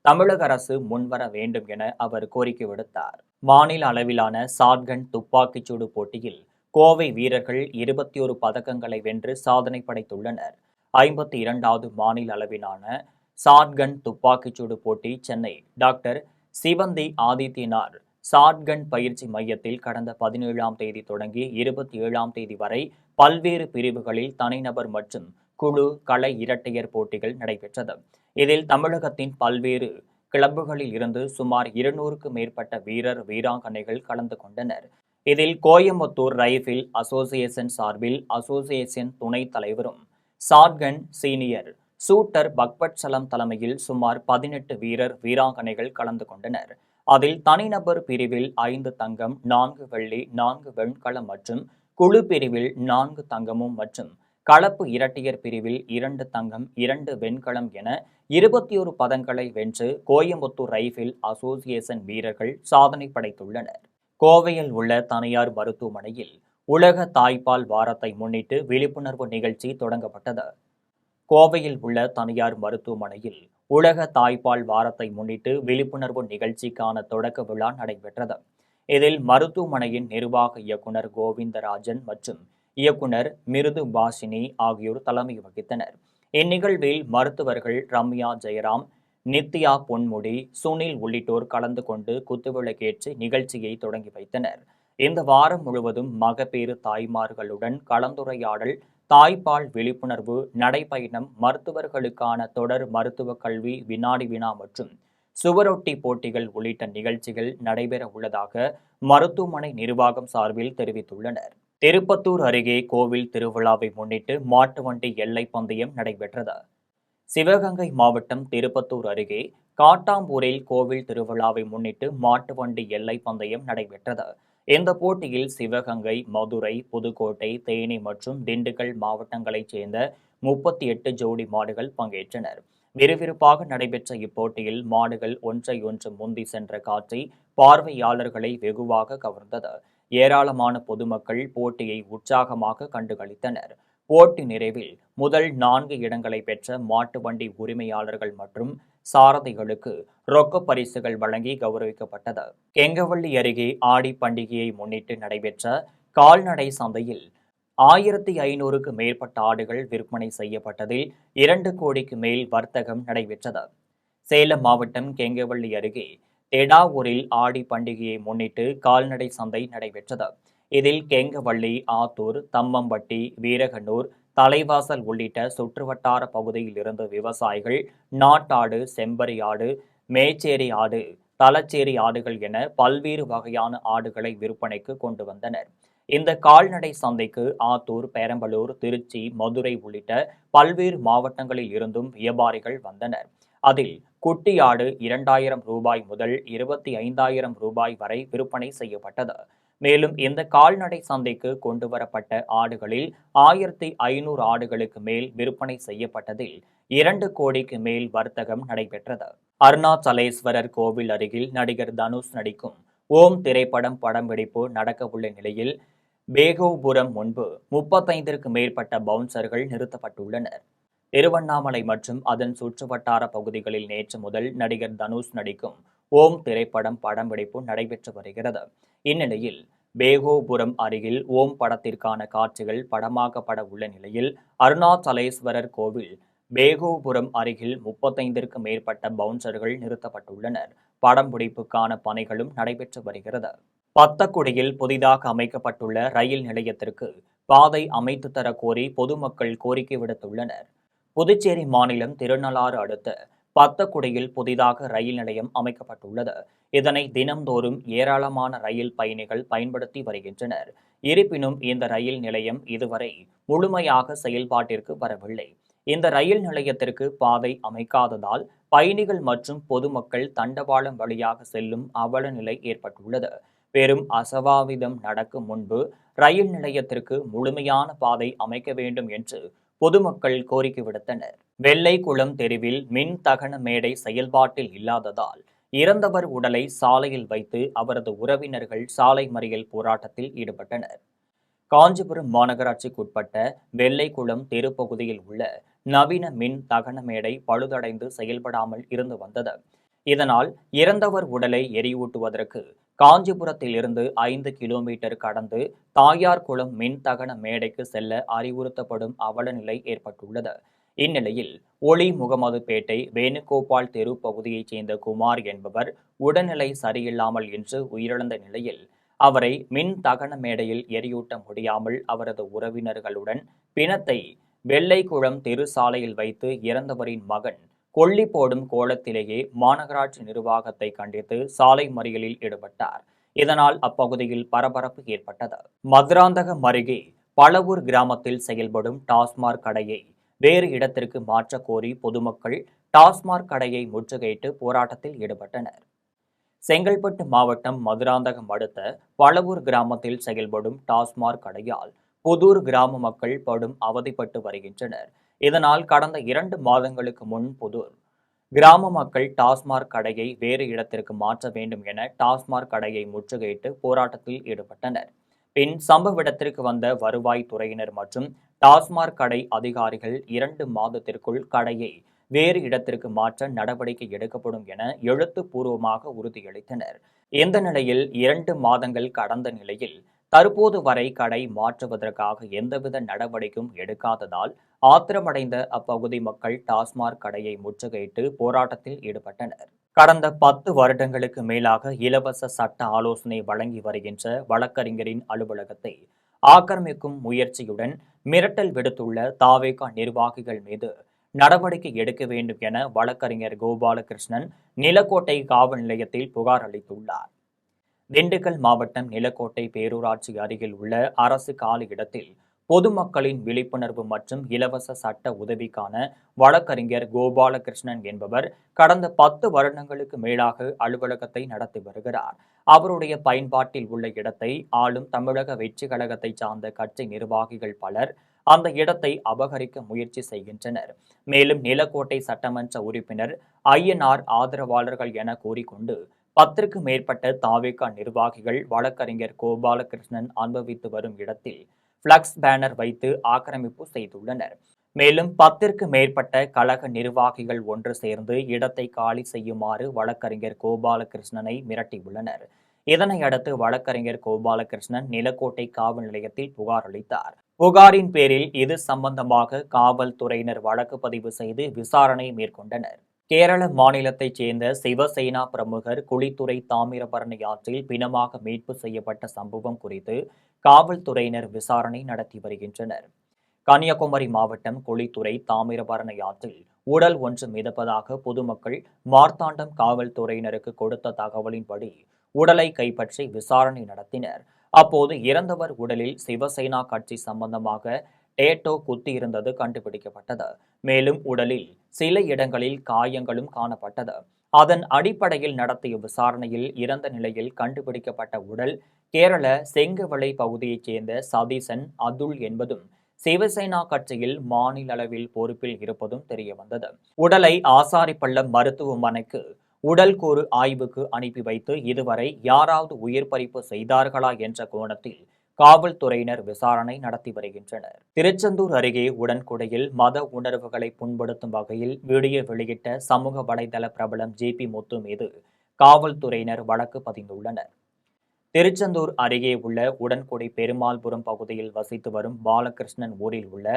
தமிழக அரசு முன்வர வேண்டும் என அவர் கோரிக்கை விடுத்தார். மாநில அளவிலான ஷாட்கன் துப்பாக்கிச்சூடு போட்டியில் கோவை வீரர்கள் 21 பதக்கங்களை வென்று சாதனை படைத்துள்ளனர். 52வது மாநில அளவிலான ஷாட்கன் துப்பாக்கிச்சூடு போட்டி சென்னை டாக்டர் சிவந்தி ஆதித்யநாத் ஷாட்கன் பயிற்சி மையத்தில் கடந்த 17ஆம் தேதி தொடங்கி 27ஆம் தேதி வரை பல்வேறு பிரிவுகளில் தனிநபர் மற்றும் குழு கலை இரட்டையர் போட்டிகள் நடைபெற்றது. இதில் தமிழகத்தின் பல்வேறு கிளப்புகளில் இருந்து சுமார் 200க்கும் மேற்பட்ட வீரர், வீராங்கனைகள் கலந்து கொண்டனர். இதில் கோயம்புத்தூர் ரைபிள் அசோசியேஷன் சார்பில் அசோசியேஷன் துணைத் தலைவரும் ஷாட்கன் சீனியர் ஷூட்டர் பக்பட் சலம் தலைமையில் சுமார் 18 வீரர், வீராங்கனைகள் கலந்து கொண்டனர். அதில் தனிநபர் பிரிவில் 5 தங்கம், 4 வெள்ளி, 4 வெண்கலம் மற்றும் குழு பிரிவில் 4 தங்கமும் மற்றும் கலப்பு இரட்டையர் பிரிவில் 2 தங்கம், 2 வெண்கலம் என 21 பதங்களை வென்று கோயம்புத்தூர் ரைபிள் அசோசியேஷன் வீரர்கள் சாதனை படைத்துள்ளனர். கோவையில் உள்ள தனியார் மருத்துவமனையில் உலக தாய்ப்பால் வாரத்தை முன்னிட்டு விழிப்புணர்வு நிகழ்ச்சி தொடங்கப்பட்டது. கோவையில் உள்ள தனியார் மருத்துவமனையில் உலக தாய்ப்பால் வாரத்தை முன்னிட்டு விழிப்புணர்வு நிகழ்ச்சிக்கான தொடக்க விழா நடைபெற்றது. இதில் மருத்துவமனையின் நிர்வாக இயக்குனர் கோவிந்தராஜன் மற்றும் இயக்குனர் மிருது பாஷினி ஆகியோர் தலைமை வகித்தனர். இந்நிகழ்வில் மருத்துவர்கள் ரம்யா ஜெயராம், நித்யா பொன்முடி, சுனில் உள்ளிட்டோர் கலந்து கொண்டு குத்துவிளக்கேற்றி நிகழ்ச்சியை தொடங்கி வைத்தனர். இந்த வாரம் முழுவதும் மகப்பேறு தாய்மார்களுடன் கலந்துரையாடல், தாய்ப்பால் விழிப்புணர்வு, நடைப்பயணம், மருத்துவர்களுக்கான தொடர் மருத்துவ கல்வி, வினாடி வினா மற்றும் சுவரொட்டி போட்டிகள் உள்ளிட்ட நிகழ்ச்சிகள் நடைபெற உள்ளதாக மருத்துவமனை நிர்வாகம் சார்பில் தெரிவித்துள்ளனர். திருப்பத்தூர் அருகே கோவில் திருவிழாவை முன்னிட்டு மாட்டு வண்டி எல்லை பந்தயம் நடைபெற்றது. சிவகங்கை மாவட்டம் திருப்பத்தூர் அருகே காட்டாம்பூரில் கோவில் திருவிழாவை முன்னிட்டு மாட்டு வண்டி எல்லை பந்தயம் நடைபெற்றது. இந்த போட்டியில் சிவகங்கை, மதுரை, புதுக்கோட்டை, தேனி மற்றும் திண்டுக்கல் மாவட்டங்களைச் சேர்ந்த 38 ஜோடி மாடுகள் பங்கேற்றனர். விறுவிறுப்பாக நடைபெற்ற இப்போட்டியில் மாடுகள் ஒன்றையொன்று முந்தி சென்ற காட்சி பார்வையாளர்களை வெகுவாக கவர்ந்தது. ஏராளமான பொதுமக்கள் போட்டியை உற்சாகமாக கண்டுகளித்தனர். போட்டி நிறைவில் முதல் 4 இடங்களை பெற்ற மாட்டு வண்டி உரிமையாளர்கள் மற்றும் சாரதிகளுக்கு ரொக்க பரிசுகள் வழங்கி கௌரவிக்கப்பட்டது. கெங்கவள்ளி அருகே ஆடி பண்டிகையை முன்னிட்டு நடைபெற்ற கால்நடை சந்தையில் 1500க்கு மேற்பட்ட ஆடுகள் விற்பனை செய்யப்பட்டதில் 2 கோடிக்கு மேல் வர்த்தகம் நடைபெற்றது. சேலம் மாவட்டம் கெங்கவள்ளி அருகே தெடாவூரில் ஆடி பண்டிகையை முன்னிட்டு கால்நடை சந்தை நடைபெற்றது. இதில் கெங்கவள்ளி, ஆத்தூர், தம்மம்பட்டி, வீரகனூர், தலைவாசல் உள்ளிட்ட சுற்றுவட்டார பகுதியில் இருந்து விவசாயிகள் நாட்டாடு, செம்பரி ஆடு, மேச்சேரி ஆடு, தலச்சேரி ஆடுகள் என பல்வேறு வகையான ஆடுகளை விற்பனைக்கு கொண்டு வந்தனர். இந்த கால்நடை சந்தைக்கு ஆத்தூர், பெரம்பலூர், திருச்சி, மதுரை உள்ளிட்ட பல்வேறு மாவட்டங்களில் இருந்தும் வியாபாரிகள் வந்தனர். அதில் குட்டி ஆடு 2000 ரூபாய் முதல் 25,000 ரூபாய் வரை விற்பனை செய்யப்பட்டது. மேலும் இந்த கால்நடை சந்தைக்கு கொண்டுவரப்பட்ட ஆடுகளில் 1500 ஆடுகளுக்கு மேல் விற்பனை செய்யப்பட்டதில் 2 கோடிக்கு மேல் வர்த்தகம் நடைபெற்றது. அருணாச்சலேஸ்வரர் கோவில் அருகில் நடிகர் தனுஷ் நடிக்கும் ஓம் திரைப்படம் படப்பிடிப்பு நடக்க உள்ள நிலையில் பேகோபுரம் முன்பு 35ற்கு மேற்பட்ட பவுன்சர்கள் நிறுத்தப்பட்டுள்ளனர். திருவண்ணாமலை மற்றும் அதன் சுற்றுவட்டார பகுதிகளில் நேற்று முதல் நடிகர் தனுஷ் நடிக்கும் ஓம் திரைப்படம் படப்பிடிப்பு நடைபெற்று வருகிறது. இந்நிலையில் பேகோபுரம் அருகில் ஓம் படத்திற்கான காட்சிகள் படமாக்கப்பட உள்ள நிலையில் அருணாச்சலேஸ்வரர் கோவில் பேகோபுரம் அருகில் 35ற்கு மேற்பட்ட பவுன்சர்கள் நிறுத்தப்பட்டுள்ளனர். படம்பிடிப்புக்கான பணிகளும் நடைபெற்று வருகிறது. பத்தக்குடியில் புதிதாக அமைக்கப்பட்டுள்ள ரயில் நிலையத்திற்கு பாதை அமைத்து தர கோரி பொதுமக்கள் கோரிக்கை விடுத்துள்ளனர். புதுச்சேரி மாநிலம் திருநள்ளாறு அடுத்த பத்தக்குடியில் புதிதாக ரயில் நிலையம் அமைக்கப்பட்டுள்ளது. இதனை தினம்தோறும் ஏராளமான ரயில் பயணிகள் பயன்படுத்தி வருகின்றனர். இருப்பினும் இந்த ரயில் நிலையம் இதுவரை முழுமையாக செயல்பாட்டிற்கு வரவில்லை. இந்த ரயில் நிலையத்திற்கு பாதை அமைக்காததால் பயணிகள் மற்றும் பொதுமக்கள் தண்டவாளம் வழியாக செல்லும் அவல நிலை ஏற்பட்டுள்ளது. பெரும் அசம்பாவிதம் நடக்கும் முன்பு ரயில் நிலையத்திற்கு முழுமையான பாதை அமைக்க வேண்டும் என்று பொதுமக்கள் கோரிக்கை விடுத்தனர். வெள்ளைக்குளம் தெருவில் மின் தகன மேடை செயல்பாட்டில் இல்லாததால் இறந்தவர் உடலை சாலையில் வைத்து அவரது உறவினர்கள் சாலை மறியல் போராட்டத்தில் ஈடுபட்டனர். காஞ்சிபுரம் மாநகராட்சிக்குட்பட்ட வெள்ளைக்குளம் தெரு பகுதியில் உள்ள நவீன மின் தகன மேடை பழுதடைந்து செயல்படாமல் இருந்து வந்தது. இதனால் இறந்தவர் உடலை எரியூட்டுவதற்கு காஞ்சிபுரத்தில் இருந்து 5 கிலோமீட்டர் கடந்து தாயார்குளம் மின் தகன மேடைக்கு செல்ல அறிவுறுத்தப்படும் அவல நிலை ஏற்பட்டுள்ளது. இந்நிலையில் ஒளி முகமது பேட்டை வேணுகோபால் தெரு பகுதியைச் சேர்ந்த குமார் என்பவர் உடல்நிலை சரியில்லாமல் என்று உயிரிழந்த நிலையில் அவரை மின் தகன மேடையில் எரியூட்ட முடியாமல் அவரது உறவினர்களுடன் பிணத்தை வெள்ளைக்குளம் தெரு சாலையில் வைத்து இறந்தவரின் மகன் கொல்லி போடும் கோலத்திலேயே மாநகராட்சி நிர்வாகத்தை கண்டித்து சாலை மறியலில் ஈடுபட்டார். இதனால் அப்பகுதியில் பரபரப்பு ஏற்பட்டது. மதுராந்தகம் அருகே பழவூர் கிராமத்தில் செயல்படும் டாஸ்மாக் கடையை வேறு இடத்திற்கு மாற்ற கோரி பொதுமக்கள் டாஸ்மாக் கடையை முற்றுகையிட்டு போராட்டத்தில் ஈடுபட்டனர். செங்கல்பட்டு மாவட்டம் மதுராந்தகம் அடுத்த பழவூர் கிராமத்தில் செயல்படும் டாஸ்மாக் கடையால் புதூர் கிராம மக்கள் படும் அவதிப்பட்டு வருகின்றனர். இதனால் கடந்த 2 மாதங்களுக்கு முன் புதூர் கிராம மக்கள் டாஸ்மாக் கடையை வேறு இடத்திற்கு மாற்ற வேண்டும் என டாஸ்மாக் கடையை முற்றுகையிட்டு போராட்டத்தில் ஈடுபட்டனர். பின் சம்பவ இடத்திற்கு வந்த வருவாய் துறையினர் மற்றும் டாஸ்மாக் கடை அதிகாரிகள் 2 மாதத்திற்குள் கடையை வேறு இடத்திற்கு மாற்ற நடவடிக்கை எடுக்கப்படும் என எழுத்துப்பூர்வமாக உறுதியளித்தனர். இந்த நிலையில் 2 மாதங்கள் கடந்த நிலையில் தற்போது வரை கடை மாற்றுவதற்காக எந்தவித நடவடிக்கையும் எடுக்காததால் ஆத்திரமடைந்த அப்பகுதி மக்கள் டாஸ்மாக் கடையை முற்றுகையிட்டு போராட்டத்தில் ஈடுபட்டனர். கடந்த 10 வருடங்களுக்கு மேலாக இலவச சட்ட ஆலோசனை வழங்கி வருகின்ற வழக்கறிஞரின் அலுவலகத்தை ஆக்கிரமிக்கும் முயற்சியுடன் மிரட்டல் விடுத்துள்ள தாவேகா நிர்வாகிகள் மீது நடவடிக்கை எடுக்க வேண்டும் என வழக்கறிஞர் கோபாலகிருஷ்ணன் நிலக்கோட்டை காவல் நிலையத்தில் புகார் அளித்துள்ளார். திண்டுக்கல் மாவட்டம் நிலக்கோட்டை பேரூராட்சி அருகில் உள்ள அரசு காலி இடத்தில் பொதுமக்களின் விழிப்புணர்வு மற்றும் இலவச சட்ட உதவிக்கான வழக்கறிஞர் கோபாலகிருஷ்ணன் என்பவர் கடந்த 10 வருடங்களுக்கு மேலாக அலுவலகத்தை நடத்தி வருகிறார். அவருடைய பயன்பாட்டில் உள்ள இடத்தை ஆளும் தமிழக வெற்றி கழகத்தை சார்ந்த கட்சி நிர்வாகிகள் பலர் அந்த இடத்தை அபகரிக்க முயற்சி செய்கின்றனர். மேலும் நிலக்கோட்டை சட்டமன்ற உறுப்பினர் ஐயனார் ஆதரவாளர்கள் என கூறிக்கொண்டு 10க்கு மேற்பட்ட தாவேகா நிர்வாகிகள் வழக்கறிஞர் கோபாலகிருஷ்ணன் அனுபவித்து வரும் இடத்தில் பிளக்ஸ் பேனர் வைத்து ஆக்கிரமிப்பு செய்துள்ளனர். மேலும் 10ற்கு மேற்பட்ட கழக நிர்வாகிகள் ஒன்று சேர்ந்து இடத்தை காலி செய்யுமாறு வழக்கறிஞர் கோபாலகிருஷ்ணனை மிரட்டியுள்ளனர். இதனையடுத்து வழக்கறிஞர் கோபாலகிருஷ்ணன் நிலக்கோட்டை காவல் நிலையத்தில் புகார் அளித்தார். புகாரின் பேரில் இது சம்பந்தமாக காவல்துறையினர் வழக்கு பதிவு செய்து விசாரணை மேற்கொண்டனர். கேரள மாநிலத்தைச் சேர்ந்த சிவசேனா பிரமுகர் குளித்துறை தாமிரபரணி ஆற்றில் பிணமாக மீட்பு செய்யப்பட்ட சம்பவம் குறித்து காவல்துறையினர் விசாரணை நடத்தி வருகின்றனர். கன்னியாகுமரி மாவட்டம் குளித்துறை தாமிரபரணி ஆற்றில் உடல் ஒன்று மிதப்பதாக பொதுமக்கள் மார்த்தாண்டம் காவல்துறையினருக்கு கொடுத்த தகவலின்படி உடலை கைப்பற்றி விசாரணை நடத்தினர். அப்போது இறந்தவர் உடலில் சிவசேனா கட்சி சம்பந்தமாக டேட்டோ குத்தி இருந்தது கண்டுபிடிக்கப்பட்டது. மேலும் உடலில் சில இடங்களில் காயங்களும் காணப்பட்டது. அதன் அடிப்படையில் நடத்திய விசாரணையில் இறந்த நிலையில் கண்டுபிடிக்கப்பட்ட உடல் கேரள செங்கவளை பகுதியைச் சேர்ந்த சதீசன் அதுல் என்பதும் சிவசேனா கட்சியில் மாநில அளவில் பொறுப்பில் இருப்பதும் தெரியவந்தது. உடலை ஆசாரிப்பள்ளம் மருத்துவமனைக்கு உடல் கூறு ஆய்வுக்கு அனுப்பி வைத்து இதுவரை யாராவது உயிர் பறிப்பு செய்தார்களா என்ற கோணத்தில் காவல்துறையினர் விசாரணை நடத்தி வருகின்றனர். திருச்செந்தூர் அருகே உடன்குடையில் மத உணர்வுகளை புண்படுத்தும் வகையில் வீடியோ வெளியிட்ட சமூக வலைதள பிரபலம் ஜிபி முத்து மீது காவல்துறையினர் வழக்கு பதிந்துள்ளனர். திருச்செந்தூர் அருகே உள்ள உடன்குடி பெருமாள்புரம் பகுதியில் வசித்து வரும் பாலகிருஷ்ணன் ஊரில் உள்ள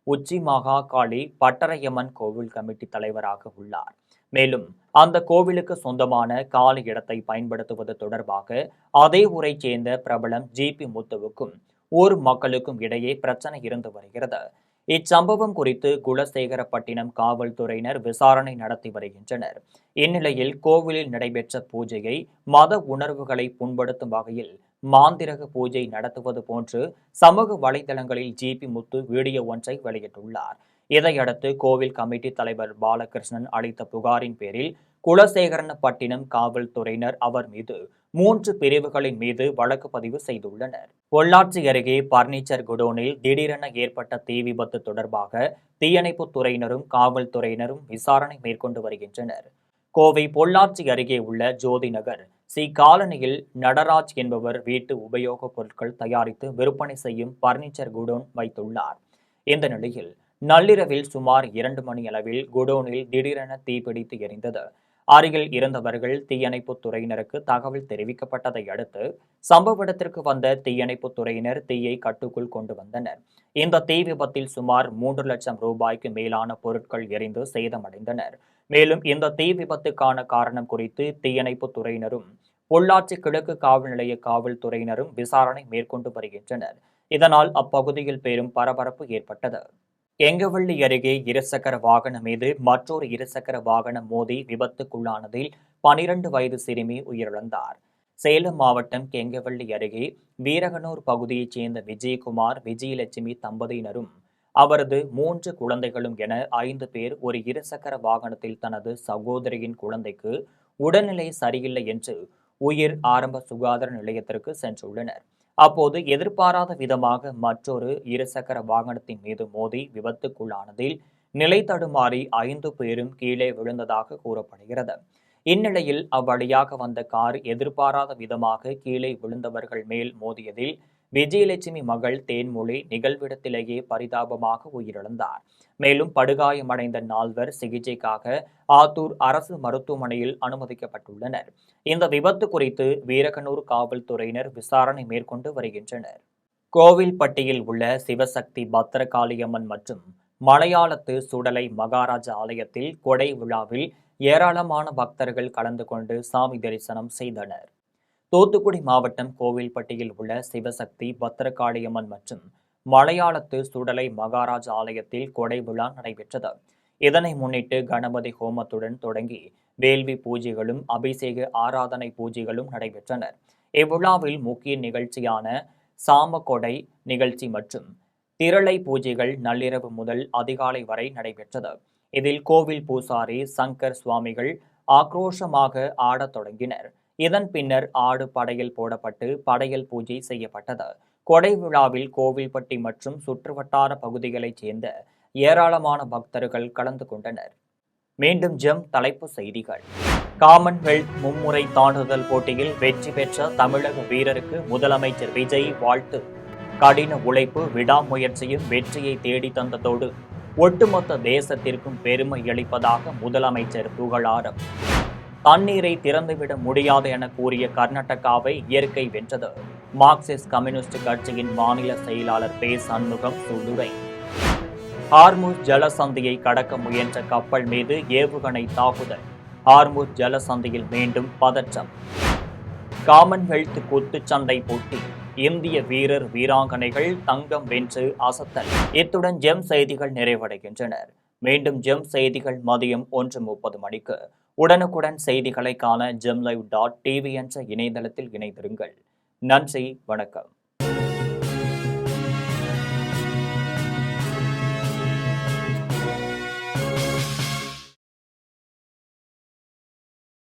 உச்சி மகாகாளி பட்டரையம்மன் கோவில் கமிட்டி தலைவராக உள்ளார். மேலும் அந்த கோவிலுக்கு சொந்தமான காலி இடத்தை பயன்படுத்துவது தொடர்பாக அதே ஊரைச் சேர்ந்த பிரபலம் ஜிபி முத்துவுக்கும் ஊர் மக்களுக்கும் இடையே பிரச்சனை இருந்து வருகிறது. இச்சம்பவம் குறித்து குலசேகரப்பட்டினம் காவல்துறையினர் விசாரணை நடத்தி வருகின்றனர். இந்நிலையில் கோவிலில் நடைபெற்ற பூஜையை மத உணர்வுகளை புண்படுத்தும் வகையில் மாந்திரக பூஜை நடத்துவது போன்று சமூக வலைதளங்களில் ஜிபி முத்து வீடியோ ஒன்றை வெளியிட்டுள்ளார். இதையடுத்து கோவில் கமிட்டி தலைவர் பாலகிருஷ்ணன் அளித்த புகாரின் பேரில் குலசேகரப்பட்டினம் காவல்துறையினர் அவர் மீது 3 பிரிவுகளின் மீது வழக்கு பதிவு செய்துள்ளனர். பொள்ளாச்சி அருகே பர்னிச்சர் குடோனில் திடீரென ஏற்பட்ட தீ விபத்து தொடர்பாக தீயணைப்புத் துறையினரும் காவல்துறையினரும் விசாரணை மேற்கொண்டு வருகின்றனர். கோவை பொள்ளாச்சி அருகே உள்ள ஜோதி நகர் சி காலனியில் நடராஜ் என்பவர் வீட்டு உபயோகப் பொருட்கள் தயாரித்து விற்பனை செய்யும் பர்னிச்சர் குடோன் வைத்துள்ளார். இந்த நிலையில் நள்ளிரவில் சுமார் 2 மணி அளவில் குடோனில் திடீரென தீப்பிடித்து எரிந்தது. அருகில் இருந்தவர்கள் தீயணைப்புத் துறையினருக்கு தகவல் தெரிவிக்கப்பட்டதை அடுத்து சம்பவ இடத்திற்கு வந்த தீயணைப்புத் துறையினர் தீயை கட்டுக்குள் கொண்டு வந்தனர். இந்த தீ விபத்தில் சுமார் 3 லட்சம் ரூபாய்க்கு மேலான பொருட்கள் எரிந்து சேதமடைந்தனர். மேலும் இந்த தீ விபத்துக்கான காரணம் குறித்து தீயணைப்புத் துறையினரும் பொள்ளாச்சி கிழக்கு காவல் நிலைய காவல்துறையினரும் விசாரணை மேற்கொண்டு வருகின்றனர். இதனால் அப்பகுதியில் பெரும் பரபரப்பு ஏற்பட்டது. கெங்கவள்ளி அருகே இருசக்கர வாகனம் மீது மற்றொரு இருசக்கர வாகனம் மோதி விபத்துக்குள்ளானதில் 12 வயது சிறுமி உயிரிழந்தார். சேலம் மாவட்டம் கெங்கவள்ளி அருகே வீரகனூர் பகுதியைச் சேர்ந்த விஜயகுமார் விஜயலட்சுமி தம்பதியினரும் அவரது 3 குழந்தைகளும் என 5 பேர் ஒரு இருசக்கர வாகனத்தில் தனது சகோதரியின் குழந்தைக்கு உடல்நிலை சரியில்லை என்று உயிர் ஆரம்ப சுகாதார நிலையத்திற்கு சென்றுள்ளனர். அப்போது எதிர்பாராத விதமாக மற்றொரு இருசக்கர வாகனத்தின் மீது மோதி விபத்துக்குள்ளானதில் நிலை தடுமாறி 5 பேரும் கீழே விழுந்ததாக கூறப்படுகிறது. இந்நிலையில் அவ்வழியாக வந்த கார் எதிர்பாராத விதமாக கீழே விழுந்தவர்கள் மேல் மோதியதில் விஜயலட்சுமி மகள் தேன்மொழி நிகழ்விடத்திலேயே பரிதாபமாக உயிரிழந்தார். மேலும் படுகாயமடைந்த 4 சிகிச்சைக்காக ஆத்தூர் அரசு மருத்துவமனையில் அனுமதிக்கப்பட்டுள்ளனர். இந்த விபத்து குறித்து வீரகனூர் காவல்துறையினர் விசாரணை மேற்கொண்டு வருகின்றனர். கோவில்பட்டியில் உள்ள சிவசக்தி பத்திரகாளியம்மன் மற்றும் மலையாளத்து சுடலை மகாராஜா ஆலயத்தில் கொடை விழாவில் ஏராளமான பக்தர்கள் கலந்து கொண்டு சாமி தரிசனம் செய்தனர். தூத்துக்குடி மாவட்டம் கோவில்பட்டியில் உள்ள சிவசக்தி பத்திரகாளியம்மன் மற்றும் மலையாளத்து சுடலை மகாராஜ் ஆலயத்தில் கொடை விழா நடைபெற்றது. இதனை முன்னிட்டு கணபதி ஹோமத்துடன் தொடங்கி வேள்வி பூஜைகளும் அபிஷேக ஆராதனை பூஜைகளும் நடைபெற்றன. இவ்விழாவில் முக்கிய நிகழ்ச்சியான சாமக்கொடை நிகழ்ச்சி மற்றும் திரளை பூஜைகள் நள்ளிரவு முதல் அதிகாலை வரை நடைபெற்றது. இதில் கோவில் பூசாரி சங்கர் சுவாமிகள் ஆக்ரோஷமாக ஆடத் தொடங்கினர். இதன் பின்னர் ஆடு படையல் போடப்பட்டு படையல் பூஜை செய்யப்பட்டது. கொடை விழாவில் கோவில்பட்டி மற்றும் சுற்றுவட்டார பகுதிகளைச் சேர்ந்த ஏராளமான பக்தர்கள் கலந்து கொண்டனர். மீண்டும் ஜெம் தலைப்புச் செய்திகள். காமன்வெல்த் மும்முறை தாண்டுதல் போட்டியில் வெற்றி பெற்ற தமிழக வீரருக்கு முதலமைச்சர் விஜய் வாழ்த்து. கடின உழைப்பு விடாமுயற்சியும் வெற்றியை தேடி தந்ததோடு ஒட்டுமொத்த தேசத்திற்கும் பெருமை அளிப்பதாக முதலமைச்சர் புகழாரம். தண்ணீரை திறந்துவிட முடியாது என கூறிய கர்நாடகாவை இயற்கை வென்றது. மார்க்சிஸ்ட் கம்யூனிஸ்ட் கட்சியின் மாநில செயலாளர் பே. சண்முகம் சூளுரை. ஹார்முஸ் ஜலசந்தியை கடக்க முயன்ற கப்பல் மீது ஏவுகணை தாக்குதல். ஹார்முஸ் ஜலசந்தியில் மீண்டும் பதற்றம். காமன்வெல்த் குத்துச்சண்டை போட்டி. இந்திய வீரர் வீராங்கனைகள் தங்கம் வென்று அசத்தல். இத்துடன் ஜெம் செய்திகள் நிறைவடைகின்றன. மீண்டும் ஜெம் செய்திகள் மதியம் 1:30 மணிக்கு. உடனுக்குடன் செய்திகளை காண gemlive.tv என்ற இணையதளத்தில் இணைந்திருங்கள். நன்றி, வணக்கம்.